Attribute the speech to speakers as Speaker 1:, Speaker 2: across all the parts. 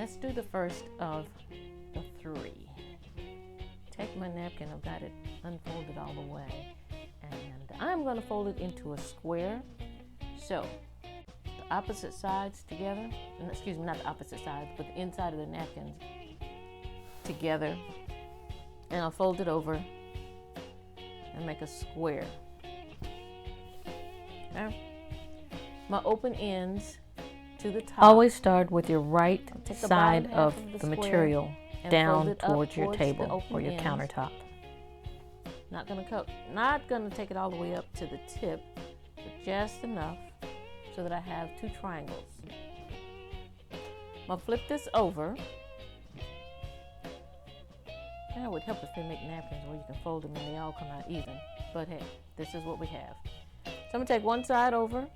Speaker 1: Let's do the first of the three. Take my napkin, I've got it unfolded all the way, and I'm going to fold it into a square. So the opposite sides together, excuse me, not the opposite sides, but the inside of the napkins together, and I'll fold it over and make a square. Okay. My open ends to the top. Always start with your right side of the material down towards your table or your countertop. Not gonna take it all the way up to the tip, but just enough so that I have two triangles. I'm gonna flip this over. And it would help if they make napkins where you can fold them and they all come out even. But hey, this is what we have. So I'm gonna take one side over.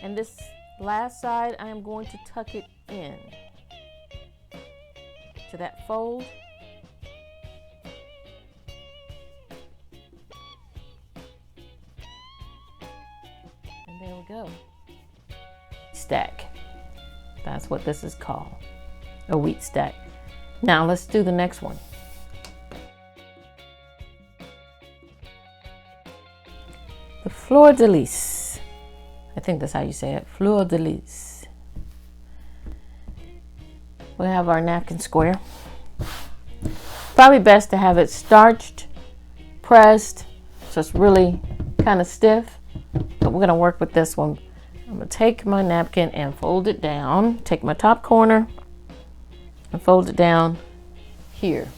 Speaker 1: And this last side, I am going to tuck it in to that fold. And there we go. Stack. That's what this is called, a wheat stack. Now let's do the next one. The Fleur-de-lis. I think that's how you say it, Fleur-de-lis. We have our napkin square. Probably best to have it starched, pressed, so it's really kind of stiff, but we're gonna work with this one. I'm gonna take my napkin and fold it down, take my top corner and fold it down here.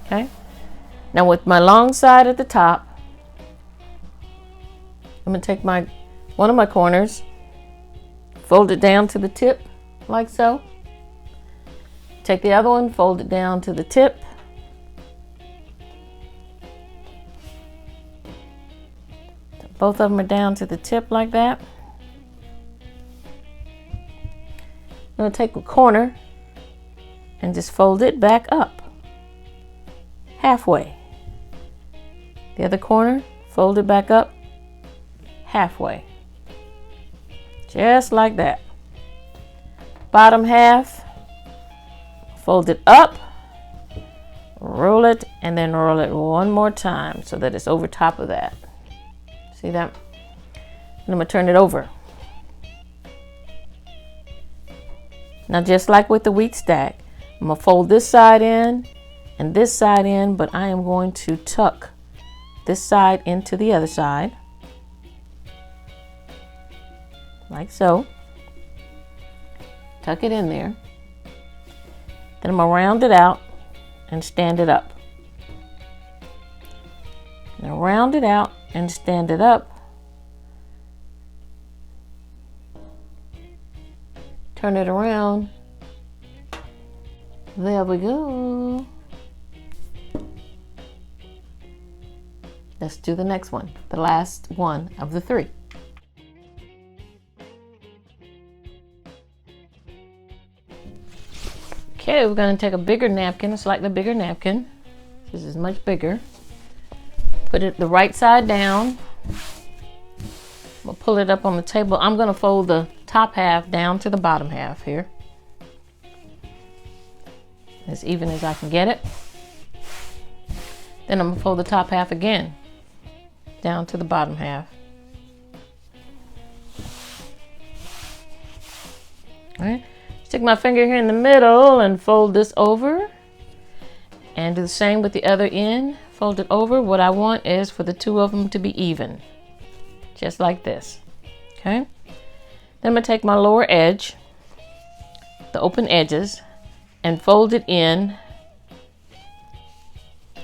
Speaker 1: Okay, now with my long side at the top, I'm going to take one of my corners, fold it down to the tip like so. Take the other one, fold it down to the tip. Both of them are down to the tip like that. I'm going to take a corner and just fold it back up halfway. The other corner, fold it back up halfway, just like that. Bottom half, fold it up, roll it, and then roll it one more time so that it's over top of that. See that? And I'm gonna turn it over. Now just like with the wheat stack, I'm gonna fold this side in and this side in, but I am going to tuck this side into the other side. Like so. Tuck it in there. Then I'm gonna round it out and stand it up. Now round it out and stand it up. Turn it around. There we go. Let's do the next one, the last one of the three. Okay, we're going to take a bigger napkin, a slightly bigger napkin. This is much bigger. Put it the right side down. We'll pull it up on the table. I'm going to fold the top half down to the bottom half here, as even as I can get it. Then I'm going to fold the top half again down to the bottom half. All right. Stick my finger here in the middle and fold this over, and do the same with the other end. Fold it over. What I want is for the two of them to be even, just like this. Okay. Then I'm going to take my lower edge, the open edges, and fold it in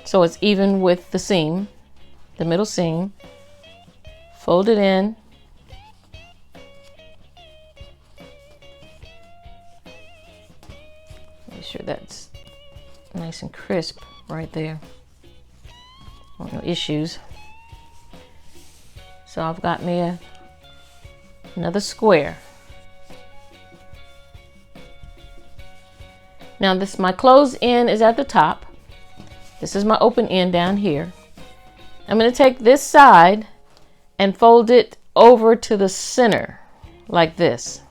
Speaker 1: so it's even with the seam, the middle seam. Fold it in. Make sure that's nice and crisp right there. No issues. So I've got me another square. Now my closed end is at the top. This is my open end down here. I'm going to take this side and fold it over to the center like this.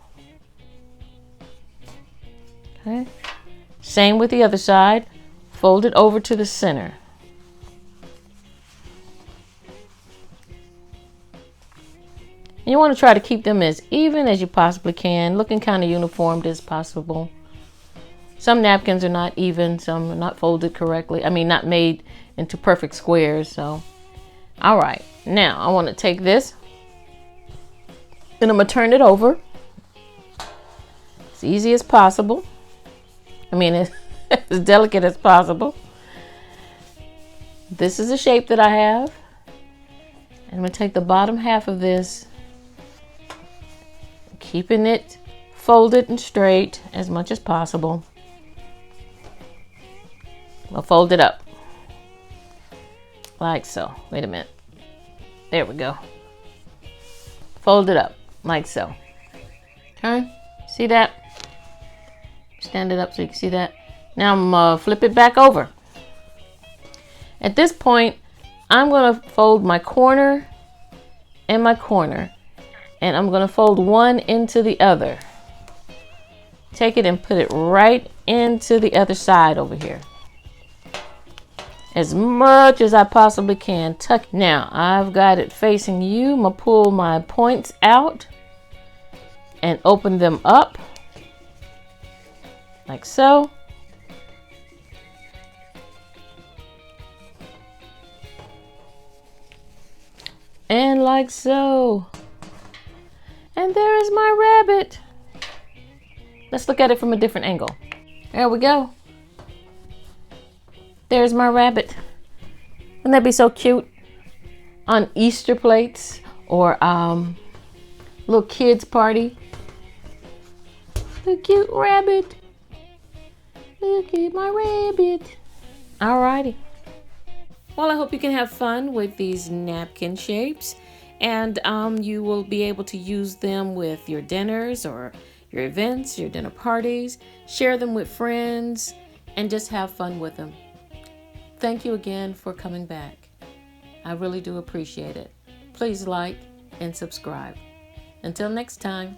Speaker 1: Okay. Same with the other side. Fold it over to the center. And you want to try to keep them as even as you possibly can, looking kind of uniformed as possible. Some napkins are not even, some are not folded correctly. I mean, not made into perfect squares. So, all right. Now, I want to take this and I'm going to turn it over as easy as possible. I mean, as delicate as possible. This is the shape that I have. And I'm going to take the bottom half of this, keeping it folded and straight as much as possible. I'll fold it up like so. Wait a minute. There we go. Fold it up like so. Okay, see that? Stand it up so you can see that. Now I'm gonna flip it back over. At this point, I'm gonna fold my corner and my corner, and I'm gonna fold one into the other. Take it and put it right into the other side over here. As much as I possibly can. Tuck. Now I've got it facing you. I'm gonna pull my points out and open them up like so. And like so. And there is my rabbit. Let's look at it from a different angle. There we go. There's my rabbit. Wouldn't that be so cute? On Easter plates or little kids party. The cute rabbit. Look at my rabbit. Alrighty. Well, I hope you can have fun with these napkin shapes, and you will be able to use them with your dinners or your events, your dinner parties. Share them with friends and just have fun with them. Thank you again for coming back. I really do appreciate it. Please like and subscribe. Until next time.